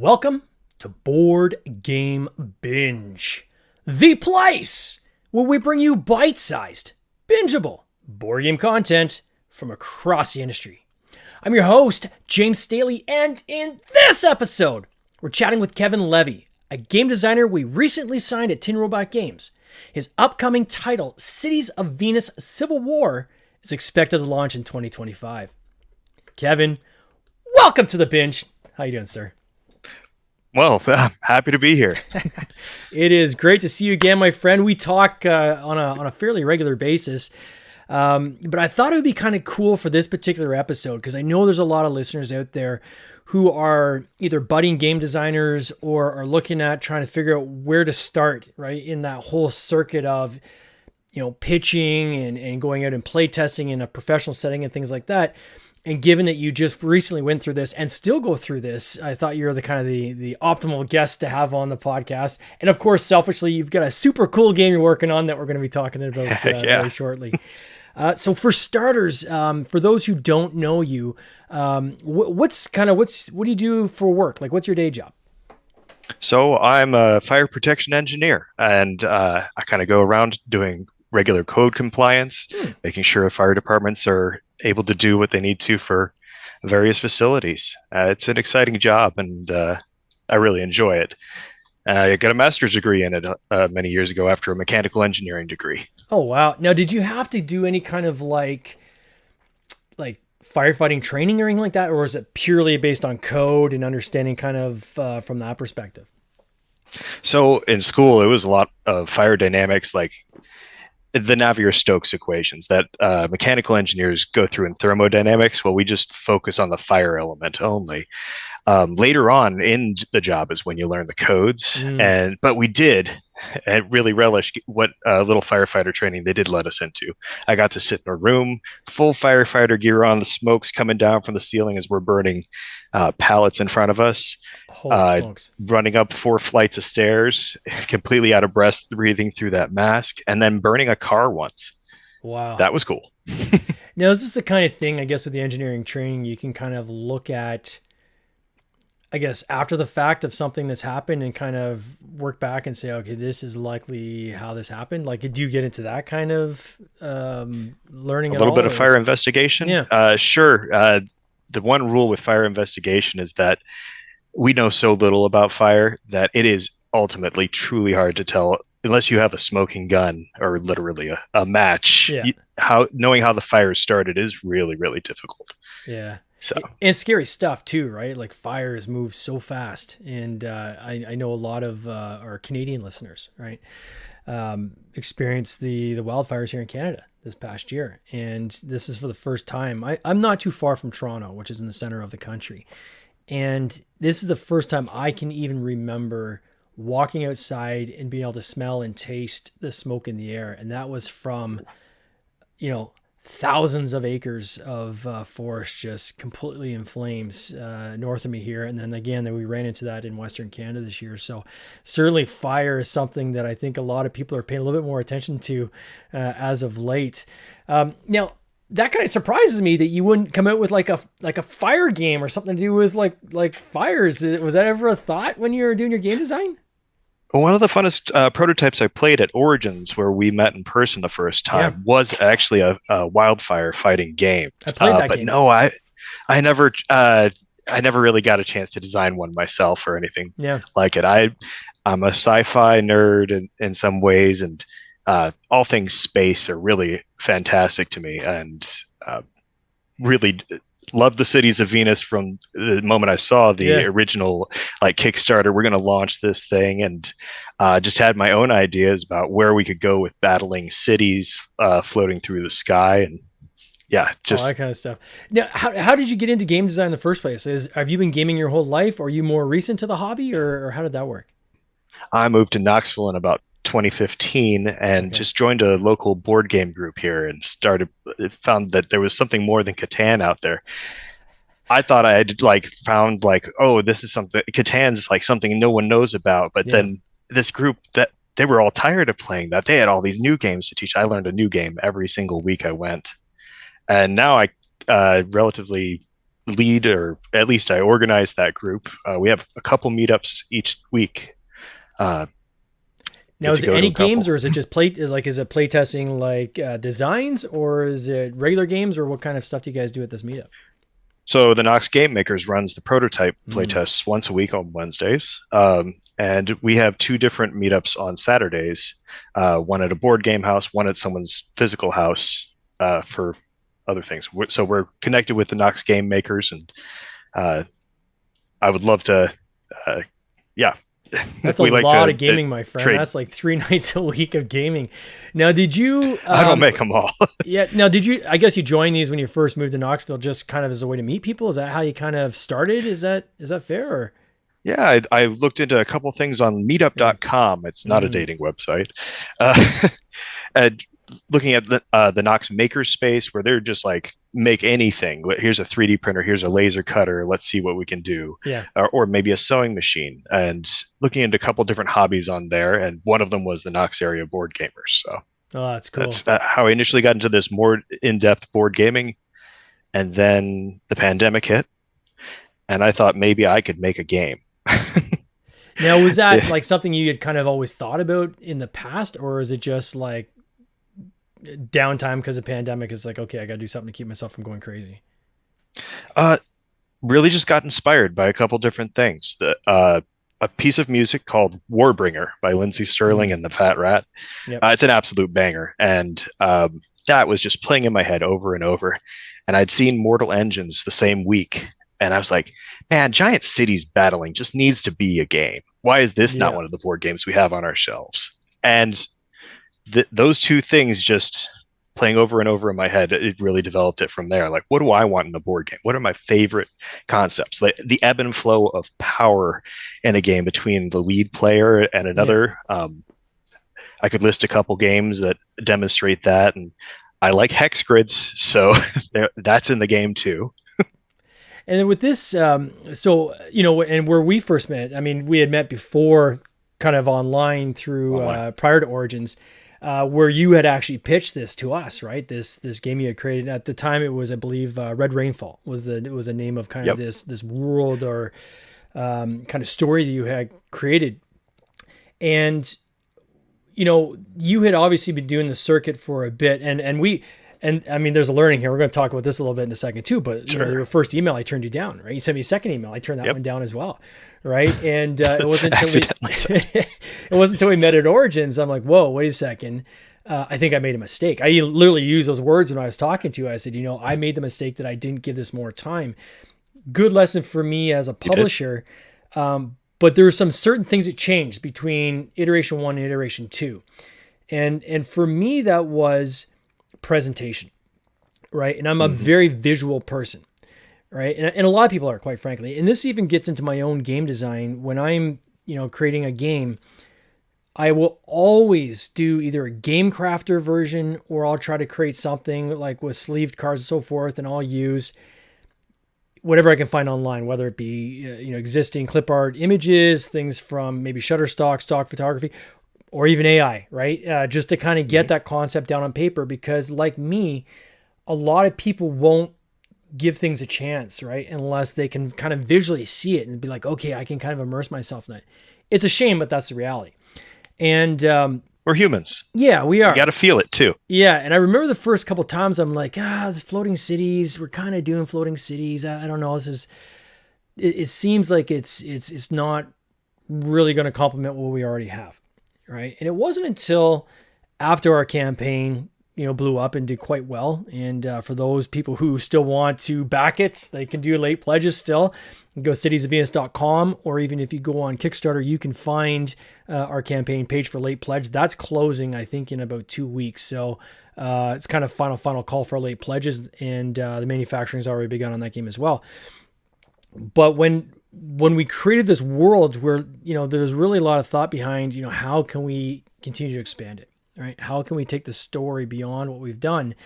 Welcome to Board Game Binge, the place where we bring you bite-sized, bingeable board game content from across the industry. I'm your host, James Staley, and in this episode, we're chatting with Kevin Levy, a game designer we recently signed at Tin Robot Games. His upcoming title, Cities of Venus Civil War, is expected to launch in 2025. Kevin, welcome to the binge. How you doing, sir? Well, I'm happy to be here. It is great to see you again, my friend. We talk on a fairly regular basis, but I thought it would be kind of cool for this particular episode because I know there's a lot of listeners out there who are either budding game designers or are looking at trying to figure out where to start, right, in that whole circuit of, pitching and going out and play testing in a professional setting and things like that. And given that you just recently went through this and still go through this, I thought you're the optimal guest to have on the podcast. And of course, selfishly, you've got a super cool game you're working on that we're going to be talking about very shortly. So for starters, for those who don't know you, what do you do for work? Like, what's your day job? So I'm a fire protection engineer, and I kind of go around doing regular code compliance, making sure fire departments are able to do what they need to for various facilities. It's an exciting job, and I really enjoy it. I got a master's degree in it many years ago after a mechanical engineering degree. Oh, wow. Now, did you have to do any kind of like firefighting training or anything like that? Or is it purely based on code and understanding kind of from that perspective? So in school, it was a lot of fire dynamics, like the Navier-Stokes equations that mechanical engineers go through in thermodynamics. Well, we just focus on the fire element only. Later on in the job is when you learn the codes, but we did and really relish what little firefighter training they did let us into. I got to sit in a room, full firefighter gear on, the smoke's coming down from the ceiling as we're burning pallets in front of us. Holy smokes. Running up 4 flights of stairs, completely out of breath, breathing through that mask, and then burning a car once. Wow. That was cool. Now, is this the kind of thing, I guess, with the engineering training, you can kind of look at, I guess, after the fact of something that's happened and kind of work back and say, okay, this is likely how this happened? Like, do you get into that kind of learning a little bit of fire investigation? Yeah. Sure. The one rule with fire investigation is that we know so little about fire that it is ultimately truly hard to tell unless you have a smoking gun or literally a match. Yeah. Knowing how the fire started is really, really difficult. Yeah. So, and scary stuff too, right? Like fires move so fast. And I know a lot of our Canadian listeners, right, experienced the wildfires here in Canada this past year. And this is for the first time. I'm not too far from Toronto, which is in the center of the country. And this is the first time I can even remember walking outside and being able to smell and taste the smoke in the air. And that was from, thousands of acres of forest just completely in flames north of me here. And then again, we ran into that in Western Canada this year. So certainly fire is something that I think a lot of people are paying a little bit more attention to as of late. Now, that kind of surprises me that you wouldn't come out with like a fire game or something to do with like fires. Was that ever a thought when you were doing your game design? One of the funnest prototypes I played at Origins, where we met in person the first time, was actually a wildfire fighting game. I played that game. But no, I never really got a chance to design one myself or anything like it. I'm a sci-fi nerd in some ways, and all things space are really fantastic to me, and really love the Cities of Venus from the moment I saw the original Kickstarter. We're going to launch this thing, and just had my own ideas about where we could go with battling cities floating through the sky, and just all that kind of stuff. Now, how did you get into game design in the first place? Have you been gaming your whole life? Or are you more recent to the hobby, or how did that work? I moved to Knoxville in about 2015 and just joined a local board game group here and found that there was something more than Catan out there. I thought I had found this is something, Catan's something no one knows about, but then this group, that they were all tired of playing that. They had all these new games to teach. I learned a new game every single week I went. And now I relatively lead, or at least I organize that group. We have a couple meetups each week. Now, is it any games, or is it just is it play testing like designs, or is it regular games, or what kind of stuff do you guys do at this meetup? So the Knox Game Makers runs the prototype playtests once a week on Wednesdays. And we have 2 different meetups on Saturdays, one at a board game house, one at someone's physical house for other things. So we're connected with the Knox Game Makers, and I would love to, yeah. That's a lot of gaming, my friend. Trade. That's like 3 nights a week of gaming. Now, did you... I don't make them all. Yeah. Now, did you... I guess you joined these when you first moved to Knoxville, just kind of as a way to meet people? Is that how you kind of started? Is that fair? Or? Yeah, I looked into a couple things on meetup.com. It's not a dating website. And looking at the Knox Makerspace, where they're just like, make anything. Here's a 3D printer. Here's a laser cutter. Let's see what we can do. Yeah. Or maybe a sewing machine. And looking into a couple different hobbies on there, and one of them was the Knox Area Board Gamers. So that's cool. That's how I initially got into this more in-depth board gaming. And then the pandemic hit, and I thought maybe I could make a game. Now, was that like something you had kind of always thought about in the past, or is it just like downtime because of pandemic is like, okay, I got to do something to keep myself from going crazy? Really just got inspired by a couple different things. A piece of music called Warbringer by Lindsey Sterling and the Fat Rat. Yep. It's an absolute banger. And that was just playing in my head over and over. And I'd seen Mortal Engines the same week. And I was like, man, giant cities battling just needs to be a game. Why is this not one of the board games we have on our shelves? And those 2 things just playing over and over in my head, it really developed it from there. Like, what do I want in a board game? What are my favorite concepts? Like the ebb and flow of power in a game between the lead player and another. I could list a couple games that demonstrate that. And I like hex grids, so that's in the game too. And then with this, so, and where we first met, I mean, we had met before kind of online through prior to Origins, where you had actually pitched this to us, right? This game you had created at the time. It was, I believe, Red Rainfall was a name of kind of this world or kind of story that you had created. And, you had obviously been doing the circuit for a bit, and I mean, there's a learning here. We're going to talk about this a little bit in a second too, but your first email, I turned you down, right? You sent me a second email. I turned that one down as well. Right. And it wasn't until we met at Origins. I'm like, whoa, wait a second. I think I made a mistake. I literally used those words when I was talking to you. I said, I made the mistake that I didn't give this more time. Good lesson for me as a publisher. But there were some certain things that changed between iteration 1 and iteration 2. And for me, that was presentation, right? And I'm a very visual person, right? And a lot of people are, quite frankly. And this even gets into my own game design. When I'm, creating a game, I will always do either a game crafter version, or I'll try to create something like with sleeved cards and so forth, and I'll use whatever I can find online, whether it be existing clip art images, things from maybe Shutterstock, stock photography, or even AI, right? Just to kind of get that concept down on paper, because like me, a lot of people won't give things a chance, right? Unless they can kind of visually see it and be like, okay, I can kind of immerse myself in that. It's a shame, but that's the reality. And we're humans. Yeah, we are. You got to feel it too. Yeah, and I remember the first couple times I'm like, this floating cities. We're kind of doing floating cities. I don't know. It seems like it's not really going to complement what we already have. Right. And it wasn't until after our campaign, blew up and did quite well. And for those people who still want to back it, they can do late pledges still. Go citiesofvenus.com, or even if you go on Kickstarter, you can find our campaign page for late pledge. That's closing, I think, in about 2 weeks. So it's kind of final call for late pledges. And the manufacturing's already begun on that game as well. But when we created this world where, there's really a lot of thought behind, how can we continue to expand it, right? How can we take the story beyond what we've done?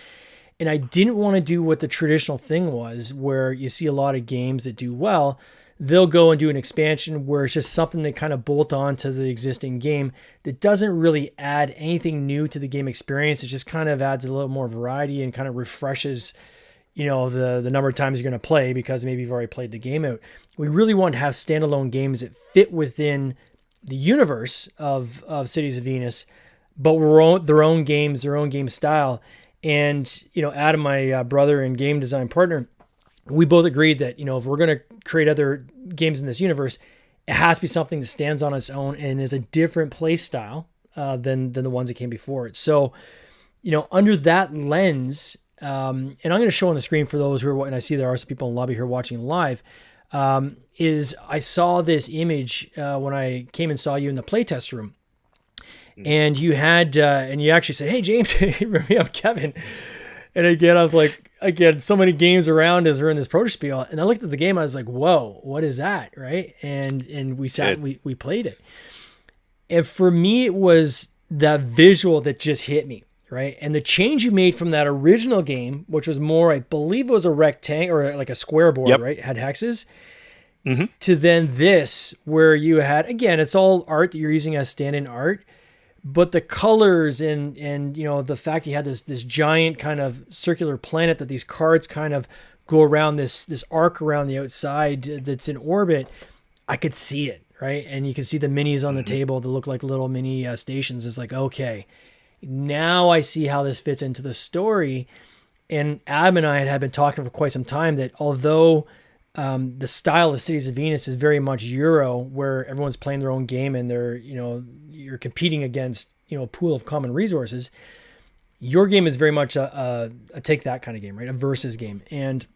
And I didn't want to do what the traditional thing was, where you see a lot of games that do well, they'll go and do an expansion where it's just something they kind of bolt on to the existing game that doesn't really add anything new to the game experience. It just kind of adds a little more variety and kind of refreshes the number of times you're going to play because maybe you've already played the game out. We really want to have standalone games that fit within the universe of Cities of Venus, but were their own games, their own game style. And, Adam, my brother and game design partner, we both agreed that, if we're going to create other games in this universe, it has to be something that stands on its own and is a different play style than the ones that came before it. So, under that lens, and I'm going to show on the screen for those who are, and I see there are some people in the lobby here watching live, is I saw this image when I came and saw you in the playtest room. And you had, and you actually said, "Hey, James," I'm Kevin. And again, I was like, so many games around as we're in this Pro Spiel. And I looked at the game, I was like, whoa, what is that? Right. And we sat, and we played it. And for me, it was that visual that just hit me. Right. And the change you made from that original game, which was more, I believe it was a rectangle or like a square board, right? It had hexes. Mm-hmm. To then this, where you had, again, it's all art that you're using as stand-in art. But the colors and the fact you had this giant kind of circular planet that these cards kind of go around this arc around the outside that's in orbit, I could see it, right? And you can see the minis on the table that look like little mini stations. It's like, okay, now I see how this fits into the story. And Adam and I had been talking for quite some time that although the style of Cities of Venus is very much Euro, where everyone's playing their own game and they're, you're competing against, a pool of common resources. Your game is very much a take that kind of game, right? A versus game. And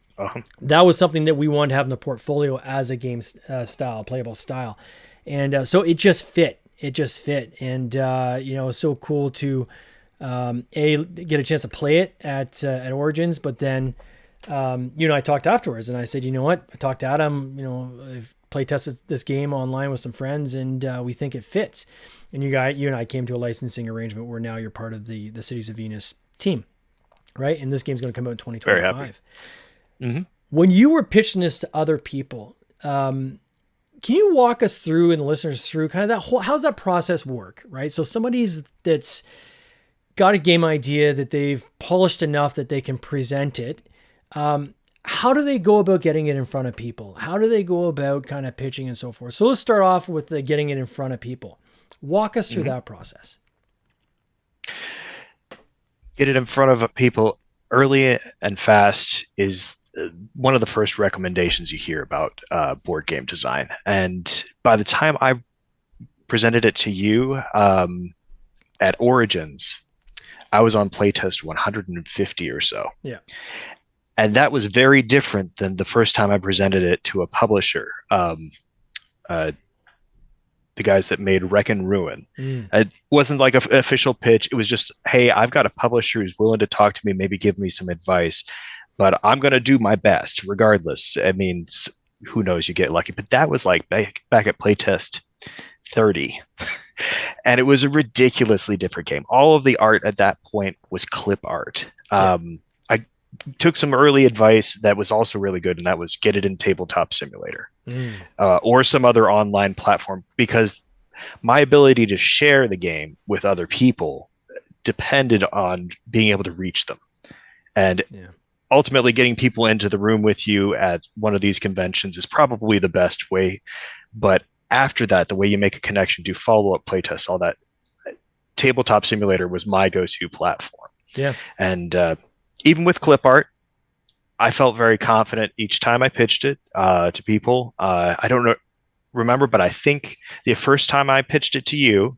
that was something that we wanted to have in the portfolio as a game style, playable style. And so it just fit. And, it was so cool to, get a chance to play it at Origins, but then, I talked afterwards and I said, you know what? I talked to Adam, I've play tested this game online with some friends and we think it fits. And you and I came to a licensing arrangement where now you're part of the Cities of Venus team, right? And this game's going to come out in 2025. Very happy. Mm-hmm. When you were pitching this to other people, can you walk us through and the listeners through kind of that whole, how's that process work, right? So somebody's that's got a game idea that they've polished enough that they can present it. How do they go about getting it in front of people? How do they go about kind of pitching and so forth? So let's start off with the getting it in front of people. Walk us through that process. Get it in front of people early and fast is one of the first recommendations you hear about board game design. And by the time I presented it to you at Origins, I was on playtest 150 or so. Yeah. And that was very different than the first time I presented it to a publisher. The guys that made Wreck and Ruin. It wasn't like an official pitch. It was just, hey, I've got a publisher who's willing to talk to me, maybe give me some advice, but I'm going to do my best regardless. I mean, who knows, you get lucky. But that was like back at playtest 30. And it was a ridiculously different game. All of the art at that point was clip art. I took some early advice that was also really good, and that was get it in Tabletop Simulator or some other online platform, because my ability to share the game with other people depended on being able to reach them. And ultimately getting people into the room with you at one of these conventions is probably the best way. But after that, the way you make a connection, do follow-up playtests, all that, Tabletop Simulator was my go-to platform. Yeah. And even with clip art, I felt very confident each time I pitched it to people. I don't remember, but I think the first time I pitched it to you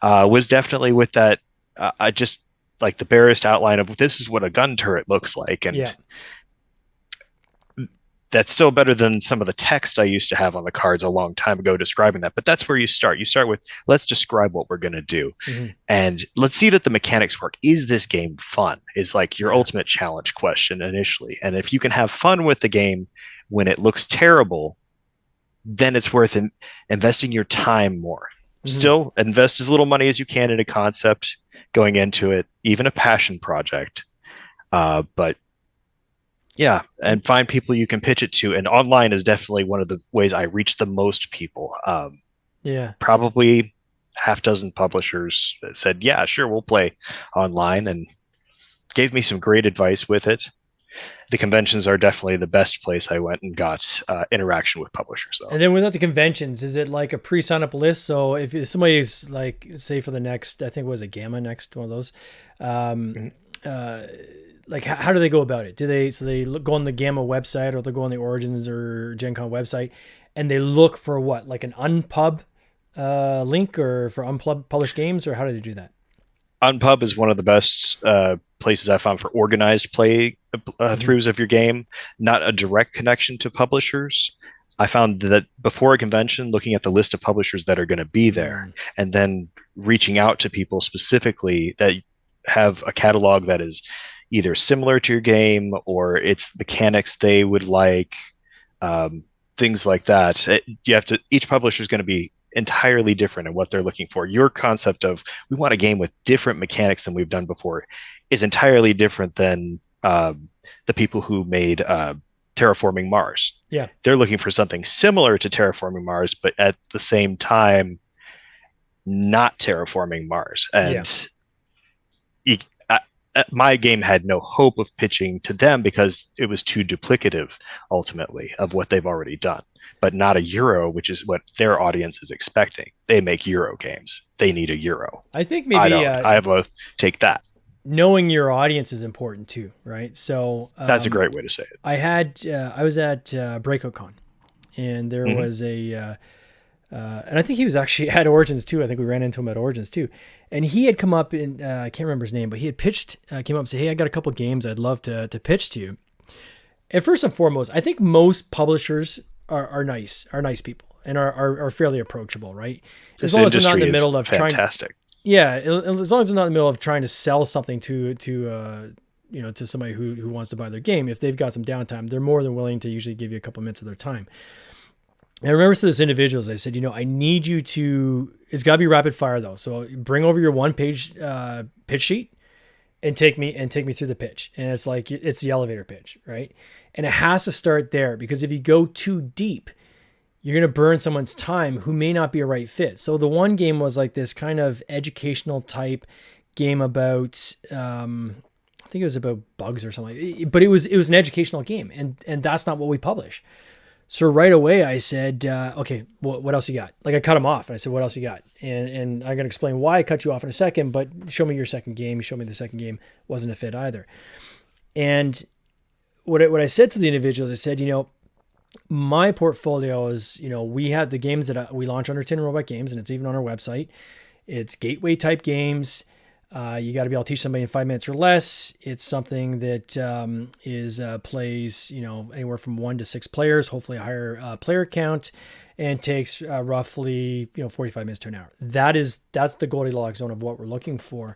was definitely with that. I just like the barest outline of this is what a gun turret looks like, and that's still better than some of the text I used to have on the cards a long time ago describing that. But that's where you start. You start with, let's describe what we're going to do. And let's see that the mechanics work. Is this game fun? Is like your ultimate challenge question initially. And if you can have fun with the game when it looks terrible, then it's worth investing your time more. Still invest as little money as you can in a concept going into it, even a passion project. But yeah, and find people you can pitch it to. And online is definitely one of the ways I reach the most people. Probably half dozen publishers said, yeah, sure, we'll play online, and gave me some great advice with it. the conventions are definitely the best place I went and got interaction with publishers. Though. And then without the conventions, is it like a pre-sign up list? So if somebody's like, say for the next, I think it was a Gamma next, one of those, like how do they go about it? They go on the Gamma website, or they go on the Origins or Gen Con website, and they look for what, like an unpub link, or for unpublished games, or how do they do that? Unpub is one of the best places I found for organized play throughs of your game, not a direct connection to publishers. I found that before a convention, looking at the list of publishers that are going to be there, and then reaching out to people specifically that have a catalog that is either similar to your game, or it's mechanics they would like, things like that. Each publisher is going to be entirely different in what they're looking for. Your concept of, we want a game with different mechanics than we've done before, is entirely different than the people who made Terraforming Mars. Yeah, they're looking for something similar to Terraforming Mars, but at the same time not Terraforming Mars. And my game had no hope of pitching to them because it was too duplicative ultimately of what they've already done. But not a Euro, which is what their audience is expecting. They make Euro games. They need a Euro. I think maybe I have a take that. Knowing your audience is important too, right? So that's a great way to say it. I was at Breakout Con, and there was a, and I think he was actually at Origins too. I think we ran into him at Origins too. And he had come up in, I can't remember his name, but he had pitched, came up and said, "Hey, I got a couple games I'd love to pitch to you." And first and foremost, I think most publishers are nice people and are fairly approachable, right? As long as they're not in the middle of fantastic. As long as they're not in the middle of trying to sell something to somebody who wants to buy their game. If they've got some downtime, they're more than willing to usually give you a couple minutes of their time. And I remember to this individual, I said, I need you to, it's got to be rapid fire though. So bring over your 1-page pitch sheet and take me through the pitch. And it's like, it's the elevator pitch, right? And it has to start there, because if you go too deep, you're going to burn someone's time who may not be a right fit. So the one game was like this kind of educational type game about, I think it was about bugs or something, but it was an educational game, and that's not what we publish. So right away I said, okay, what else you got? Like I cut him off and I said, what else you got? And I'm going to explain why I cut you off in a second, but show me your second game. You showed me the second game, wasn't a fit either. And what I said to the individuals, I said, my portfolio is, we have the games that we launch under Tin Robot Games, and it's even on our website. It's gateway type games. You got to be able to teach somebody in 5 minutes or less. It's something that plays, anywhere from 1 to 6 players, hopefully a higher player count, and takes roughly 45 minutes to an hour. That's the Goldilocks zone of what we're looking for.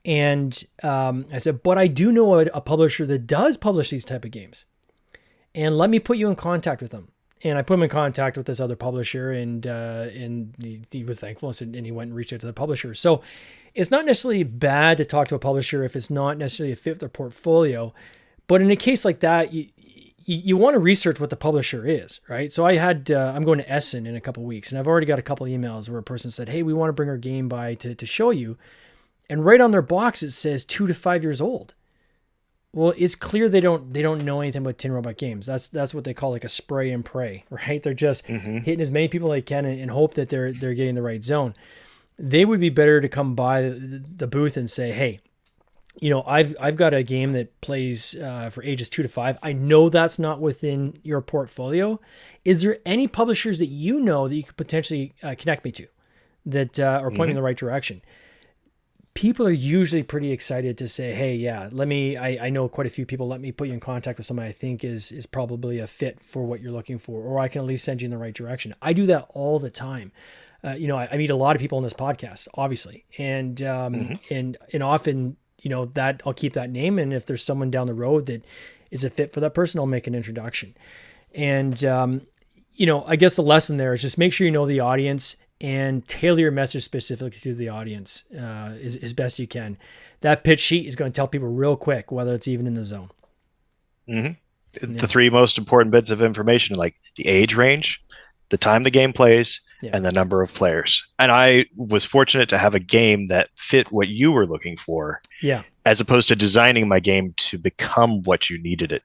And I said, but I do know a publisher that does publish these type of games, and let me put you in contact with them. And I put him in contact with this other publisher, and he was thankful, and he went and reached out to the publisher. So it's not necessarily bad to talk to a publisher if it's not necessarily a fit with their portfolio. But in a case like that, you want to research what the publisher is, right? So I'm going to Essen in a couple of weeks, and I've already got a couple of emails where a person said, "Hey, we want to bring our game by to show you." And right on their box, it says 2 to 5 years old. Well, it's clear they don't know anything about Tin Robot Games. That's what they call like a spray and pray, right? They're just hitting as many people as they can and hope that they're getting the right zone. They would be better to come by the booth and say, "Hey, I've got a game that plays for ages 2 to 5. I know that's not within your portfolio. Is there any publishers that you know that you could potentially connect me to that or point me in the right direction?" People are usually pretty excited to say, "Hey, yeah, I know quite a few people. Let me put you in contact with somebody I think is probably a fit for what you're looking for, or I can at least send you in the right direction." I do that all the time. I meet a lot of people on this podcast, obviously, and often, that I'll keep that name. And if there's someone down the road that is a fit for that person, I'll make an introduction. And, I guess the lesson there is just make sure you know the audience and tailor your message specifically to the audience as best you can. That pitch sheet is going to tell people real quick whether it's even in the zone. The 3 most important bits of information, like the age range, the time the game plays, and the number of players. And I was fortunate to have a game that fit what you were looking for. Yeah. As opposed to designing my game to become what you needed it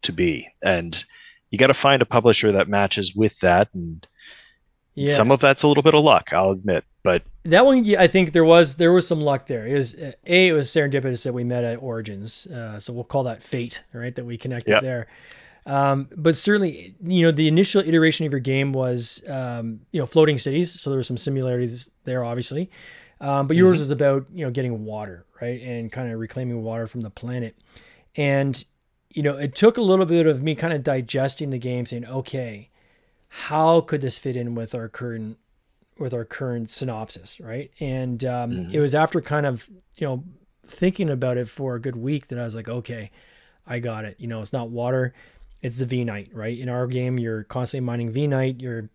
to be. And you got to find a publisher that matches with that. And some of that's a little bit of luck, I'll admit. But that one, I think there was some luck there. It was serendipitous that we met at Origins. So we'll call that fate, right? That we connected there. But certainly, the initial iteration of your game was, floating cities. So there were some similarities there, obviously. But yours is about, getting water, right? And kind of reclaiming water from the planet. And, it took a little bit of me kind of digesting the game, saying, okay, how could this fit in with our current synopsis, right? And it was after kind of, thinking about it for a good week that I was like, okay, I got it. It's not water, it's the V-Knight, right? In our game, you're constantly mining V-Knight. You're,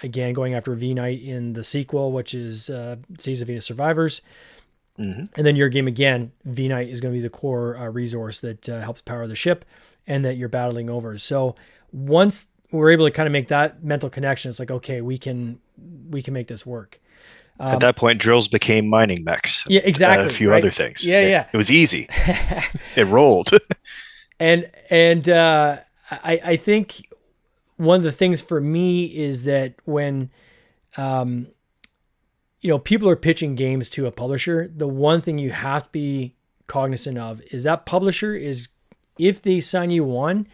again, going after V-Knight in the sequel, which is Seas of Venus Survivors. And then your game, again, V-Knight is going to be the core resource that helps power the ship and that you're battling over. So once we're able to kind of make that mental connection, it's like, okay, we can make this work. At that point, drills became mining mechs. Yeah, exactly. A few other things. Yeah. It was easy. It rolled. And I think one of the things for me is that when, people are pitching games to a publisher, the one thing you have to be cognizant of is that publisher is, if they sign you on,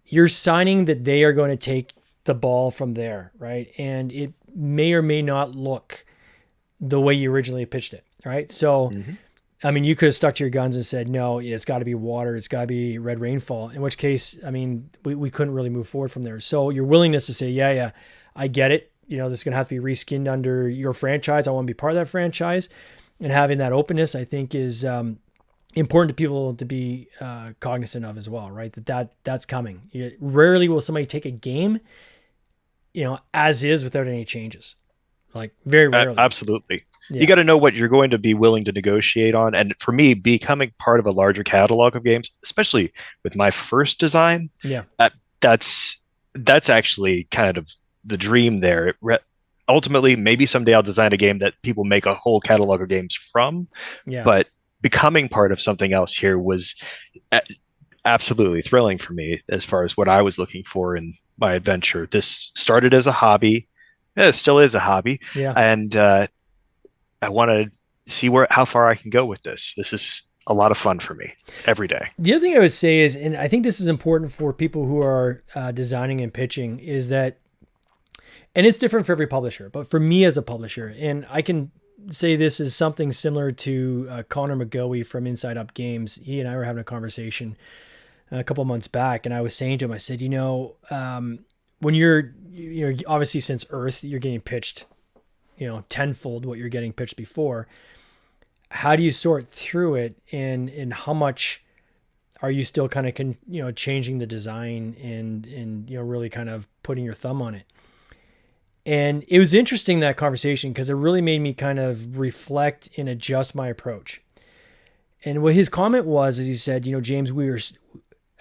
you're signing that they are going to take the ball from there, right? And it may or may not look the way you originally pitched it, right? So, I mean, you could have stuck to your guns and said, no, it's got to be water, it's got to be red rainfall, in which case, I mean, we couldn't really move forward from there. So your willingness to say, yeah, I get it. This is going to have to be reskinned under your franchise. I want to be part of that franchise. And having that openness, I think, is important to people to be cognizant of as well, right? That's coming. Rarely will somebody take a game, as is without any changes. Like, very rarely. Absolutely. Yeah. You got to know what you're going to be willing to negotiate on. And for me, becoming part of a larger catalog of games, especially with my first design, that's actually kind of the dream there. Ultimately, maybe someday I'll design a game that people make a whole catalog of games from. Yeah. But becoming part of something else here was absolutely thrilling for me as far as what I was looking for in my adventure. This started as a hobby. It still is a hobby. Yeah. And I want to see how far I can go with this. This is a lot of fun for me every day. The other thing I would say is, and I think this is important for people who are designing and pitching, is that, and it's different for every publisher, but for me as a publisher, and I can say this is something similar to Connor McGoey from Inside Up Games. He and I were having a conversation a couple months back, and I was saying to him, I said, when you're obviously since Earth, you're getting pitched, tenfold what you're getting pitched before. How do you sort through it, and how much are you still kind of changing the design and really kind of putting your thumb on it? And it was interesting, that conversation, because it really made me kind of reflect and adjust my approach. And what his comment was, is he said, James, we are,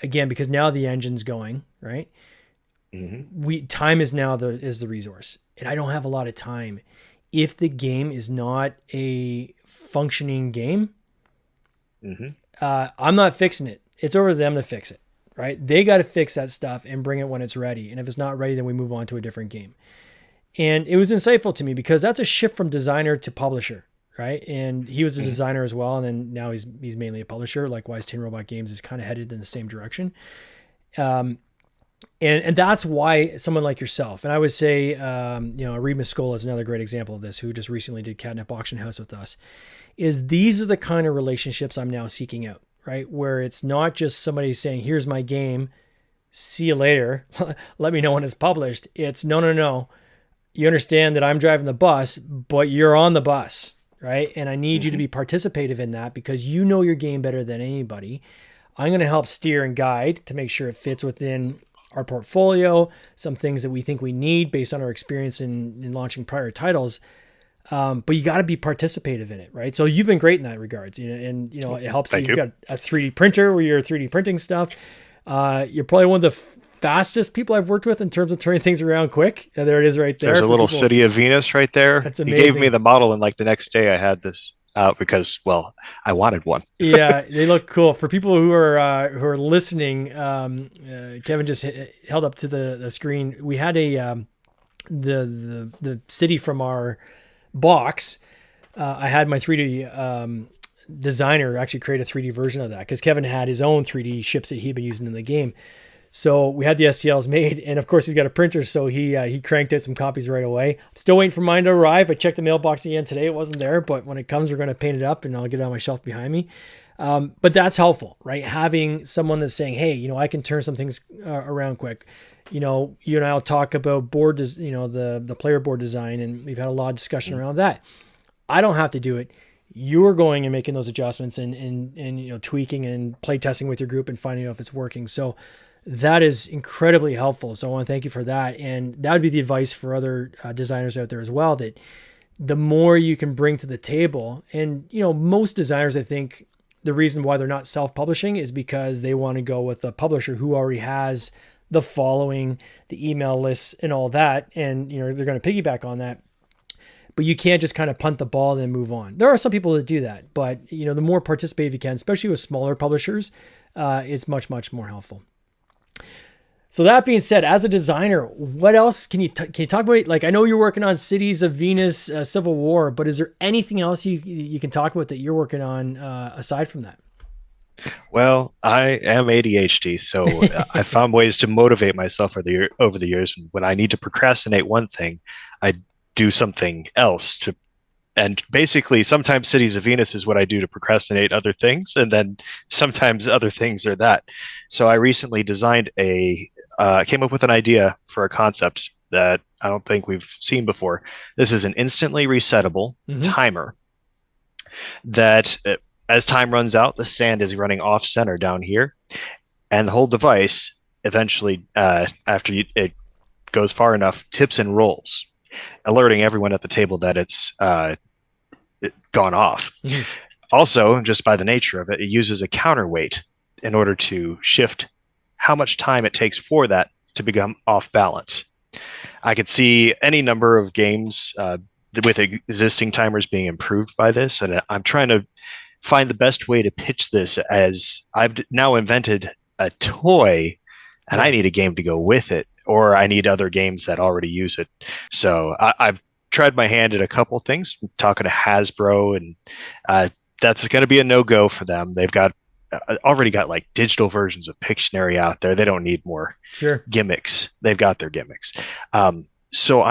again, because now the engine's going, right? Time is now the resource, and I don't have a lot of time. If the game is not a functioning game, I'm not fixing it. It's over to them to fix it, right? They got to fix that stuff and bring it when it's ready. And if it's not ready, then we move on to a different game. And it was insightful to me, because that's a shift from designer to publisher, right? And he was a designer as well, and then now he's mainly a publisher. Likewise, Tin Robot Games is kind of headed in the same direction. And that's why someone like yourself, and I would say, Reed Muscola is another great example of this, who just recently did Catnip Auction House with us, is these are the kind of relationships I'm now seeking out, right? Where it's not just somebody saying, here's my game, see you later, let me know when it's published. It's no. You understand that I'm driving the bus, but you're on the bus, right? And I need you to be participative in that, because you know your game better than anybody. I'm going to help steer and guide to make sure it fits within our portfolio, some things that we think we need based on our experience in launching prior titles. But you got to be participative in it, right? So you've been great in that regards, and it helps that you've got a 3D printer where you're 3D printing stuff. You're probably one of the fastest people I've worked with in terms of turning things around quick. There it is right there. There's a little city of Venus right there. That's amazing. He gave me the model, and like the next day I had this out because, well, I wanted one. Yeah, they look cool. For people who are listening, Kevin just held up to the screen. We had the city from our box. I had my 3D designer actually create a 3D version of that because Kevin had his own 3D ships that he'd been using in the game. So we had the STLs made, and of course he's got a printer, so he cranked out some copies right away. I'm still waiting for mine to arrive. I checked the mailbox again today; it wasn't there, but when it comes, we're going to paint it up, and I'll get it on my shelf behind me. But that's helpful, right? Having someone that's saying, "Hey, I can turn some things around quick." You and I'll talk about the player board design, and we've had a lot of discussion around that. I don't have to do it. You're going and making those adjustments and tweaking and play testing with your group and finding out if it's working. So that is incredibly helpful. So I want to thank you for that. And that would be the advice for other designers out there as well, that the more you can bring to the table, and most designers, I think the reason why they're not self-publishing is because they want to go with a publisher who already has the following, the email lists and all that. And, they're going to piggyback on that. But you can't just kind of punt the ball and then move on. There are some people that do that, but the more participative you can, especially with smaller publishers, it's much, much more helpful. So that being said, as a designer, what else can you talk about? Like, I know you're working on Cities of Venus, Civil War, but is there anything else you can talk about that you're working on aside from that? Well, I am ADHD, so I found ways to motivate myself over the years. And when I need to procrastinate one thing, I do something else and basically sometimes Cities of Venus is what I do to procrastinate other things, and then sometimes other things are that. So I recently designed came up with an idea for a concept that I don't think we've seen before. This is an instantly resettable timer that as time runs out, the sand is running off center down here, and the whole device eventually, after it goes far enough, tips and rolls, alerting everyone at the table that it's gone off. Also, just by the nature of it, it uses a counterweight in order to shift how much time it takes for that to become off balance. I could see any number of games with existing timers being improved by this, and I'm trying to find the best way to pitch this, as I've now invented a toy and I need a game to go with it, or I need other games that already use it. So I've tried my hand at a couple things. I'm talking to Hasbro, and that's going to be a no-go for them. They've already got like digital versions of Pictionary out there. They don't need more gimmicks. They've got their gimmicks. So